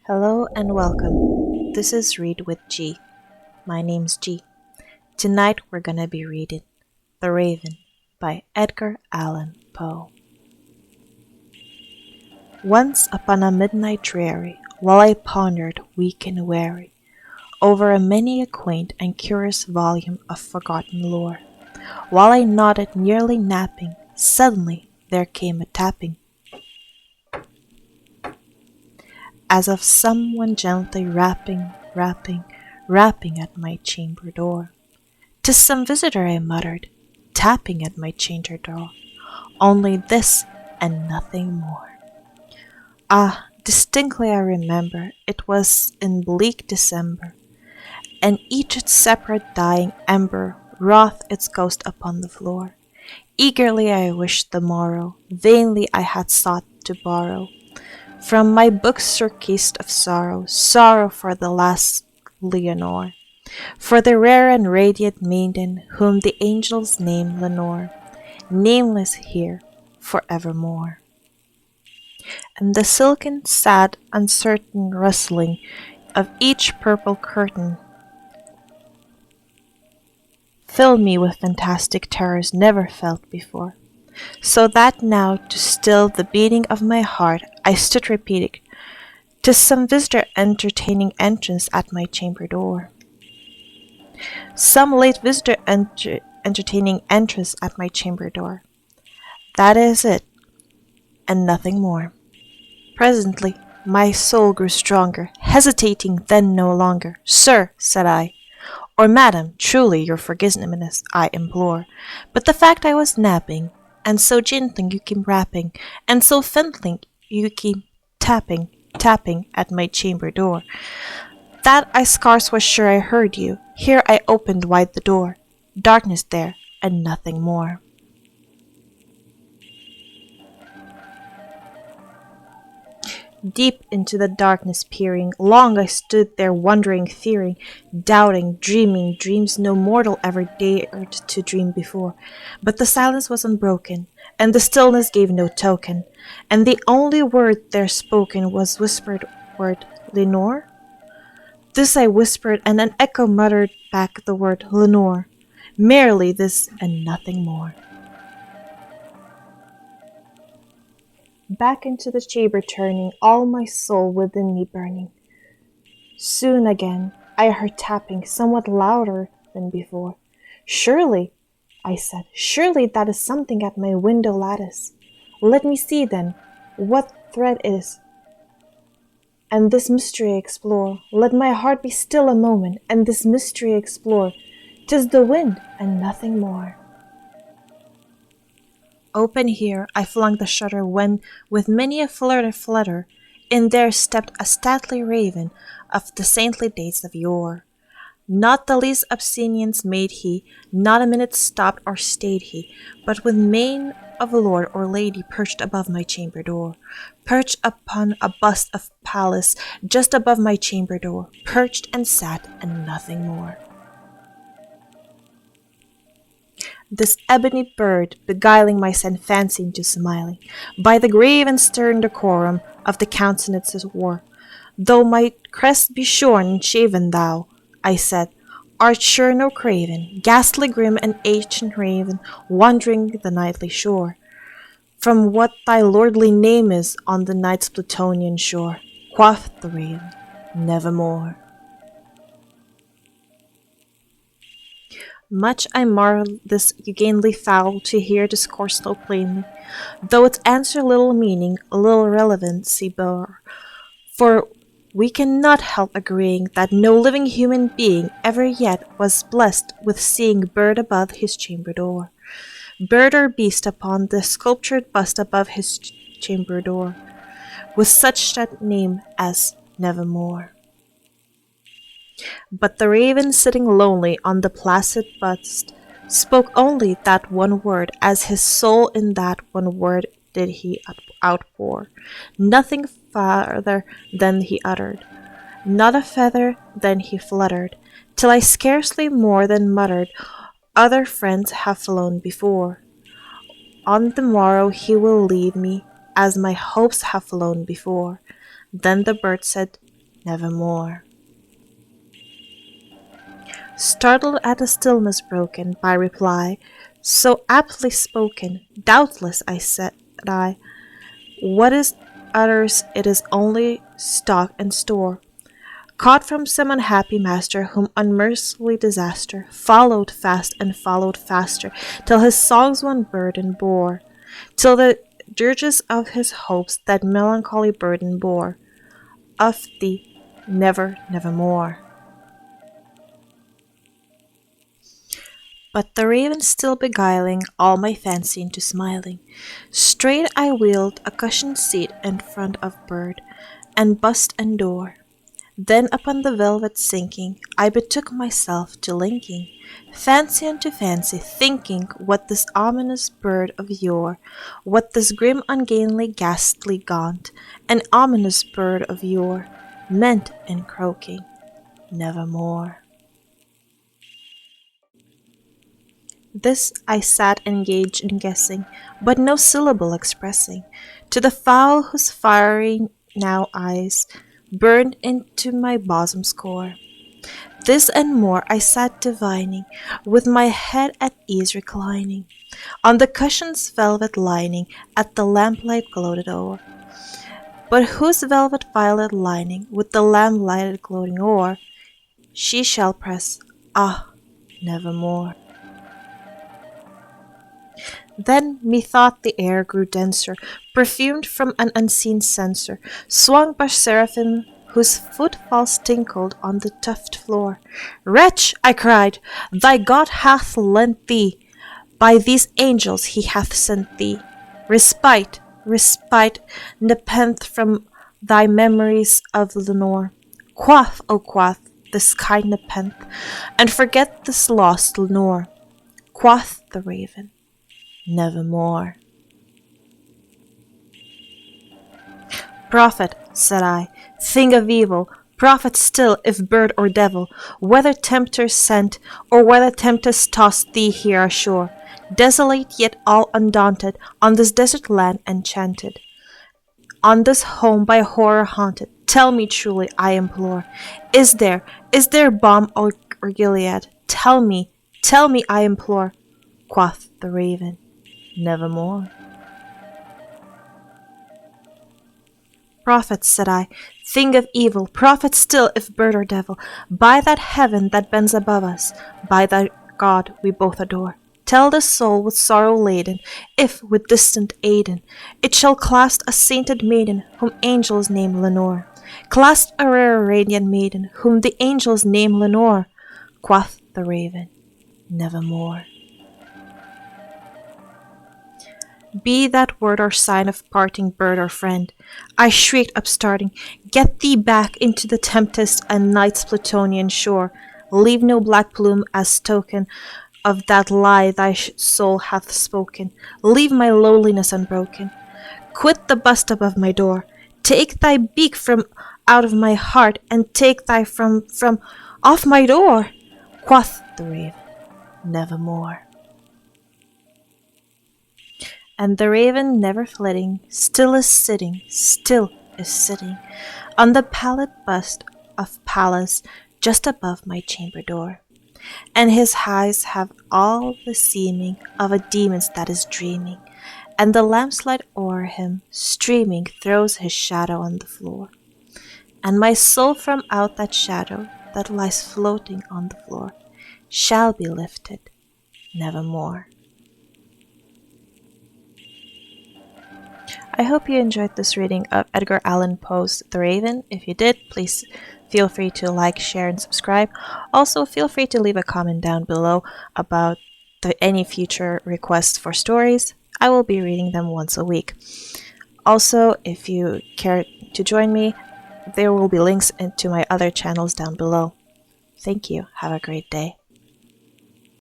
Hello and welcome. This is Read with G. My name's G. Tonight we're gonna be reading The Raven by Edgar Allan Poe. Once upon a midnight dreary, while I pondered, weak and weary, over a many a quaint and curious volume of forgotten lore, while I nodded, nearly napping, suddenly there came a tapping, as of someone gently rapping at my chamber door. "'Tis some visitor," I muttered, tapping at my chamber door. Only this and nothing more. Ah, distinctly I remember, it was in bleak December, and each its separate dying ember wrought its ghost upon the floor. Eagerly I wished the morrow, vainly I had sought to borrow from my book's surcease of sorrow, sorrow for the last Leonore, for the rare and radiant maiden whom the angels name Lenore, nameless here forevermore. And the silken, sad, uncertain rustling of each purple curtain filled me with fantastic terrors never felt before. So that now, to still the beating of my heart, I stood repeating, "'Tis some visitor entertaining entrance at my chamber door. Some late visitor entertaining entrance at my chamber door. That is it, and nothing more." Presently, my soul grew stronger, hesitating then no longer. "Sir," said I, "or madam, truly your forgiveness I implore, but the fact I was napping, and so gently you came rapping, and so faintly you came tapping at my chamber door, that I scarce was sure I heard you. Here I opened wide the door. Darkness there, and nothing more." Deep into the darkness peering, long I stood there wondering, fearing, doubting, dreaming dreams no mortal ever dared to dream before. But the silence was unbroken, and the stillness gave no token, and the only word there spoken was whispered word, "Lenore?" This I whispered, and an echo muttered back the word, "Lenore." Merely this and nothing more. Back into the chamber turning, all my soul within me burning. Soon again I heard tapping, somewhat louder than before. "Surely," I said, "surely that is something at my window lattice. Let me see then what thread is, and this mystery explore. Let my heart be still a moment, and this mystery explore. 'Tis the wind and nothing more." Open here I flung the shutter when, with many a flutter, in there stepped a stately raven of the saintly days of yore. Not the least obsequious made he, not a minute stopped or stayed he, but with mien of lord or lady perched above my chamber door, perched upon a bust of Pallas just above my chamber door, perched and sat and nothing more. This ebony bird, beguiling my sad fancy into smiling, by the grave and stern decorum of the countenances wore, "Though my crest be shorn and shaven, thou," I said, "art sure no craven, ghastly grim and ancient raven, wandering the nightly shore, from what thy lordly name is on the night's Plutonian shore." Quoth the raven, "Nevermore." Much I marvel this ungainly fowl to hear discourse so plainly, though its answer little meaning, little relevancy bore. For we cannot help agreeing that no living human being ever yet was blessed with seeing bird above his chamber door, bird or beast upon the sculptured bust above his chamber door, with such a name as Nevermore. But the raven, sitting lonely on the placid bust, spoke only that one word, as his soul in that one word did he outpour. Nothing farther than he uttered, not a feather than he fluttered, till I scarcely more than muttered, "Other friends have flown before. On the morrow he will leave me, as my hopes have flown before." Then the bird said, nevermore. Startled at the stillness broken by reply, so aptly spoken, doubtless I said I, what is others it is only stock and store, caught from some unhappy master whom unmercifully disaster followed fast and followed faster, till his songs one burden bore, till the dirges of his hopes that melancholy burden bore, of thee never, nevermore. But the raven still beguiling all my fancy into smiling, straight I wheeled a cushioned seat in front of bird, and bust and door. Then upon the velvet sinking, I betook myself to linking fancy unto fancy, thinking what this ominous bird of yore, what this grim, ungainly, ghastly, gaunt, and ominous bird of yore meant in croaking, nevermore. This I sat engaged in guessing, but no syllable expressing, to the fowl whose fiery now eyes burned into my bosom's core. This and more I sat divining, with my head at ease reclining, on the cushion's velvet lining, at the lamplight gloated o'er. But whose velvet violet lining, with the lamplight gloating o'er, she shall press, ah, nevermore. Then methought the air grew denser, perfumed from an unseen censer, swung by seraphim whose footfalls tinkled on the tufted floor. Wretch, I cried, thy God hath lent thee, by these angels he hath sent thee, respite, respite, nepenthe from thy memories of Lenore. Quaff, O quaff, this kind nepenthe, and forget this lost Lenore. Quoth the raven, nevermore. Prophet, said I, thing of evil, prophet still, if bird or devil, whether tempter sent, or whether tempest tossed thee here ashore, desolate yet all undaunted, on this desert land enchanted, on this home by horror haunted, tell me truly, I implore, is there balm or Gilead? Tell me, I implore. Quoth the raven, nevermore. Prophet, said I, thing of evil, prophet still, if bird or devil, by that heaven that bends above us, by that God we both adore, tell this soul with sorrow laden, if with distant Aden it shall clasp a sainted maiden, whom angels name Lenore, clasp a rare radiant maiden, whom the angels name Lenore. Quoth the raven, nevermore. Be that word or sign of parting bird or friend, I shrieked upstarting, get thee back into the tempest and night's Plutonian shore, leave no black plume as token of that lie thy soul hath spoken, leave my lowliness unbroken, quit the bust above my door, take thy beak from out of my heart, and take thy from off my door. Quoth the raven, nevermore. And the raven never flitting, still is sitting, on the pallid bust of Pallas just above my chamber door. And his eyes have all the seeming of a demon's that is dreaming, and the lamp's light o'er him, streaming, throws his shadow on the floor. And my soul from out that shadow that lies floating on the floor shall be lifted nevermore. I hope you enjoyed this reading of Edgar Allan Poe's The Raven. If you did, please feel free to like, share, and subscribe. Also, feel free to leave a comment down below about any future requests for stories. I will be reading them once a week. Also, if you care to join me, there will be links to my other channels down below. Thank you. Have a great day.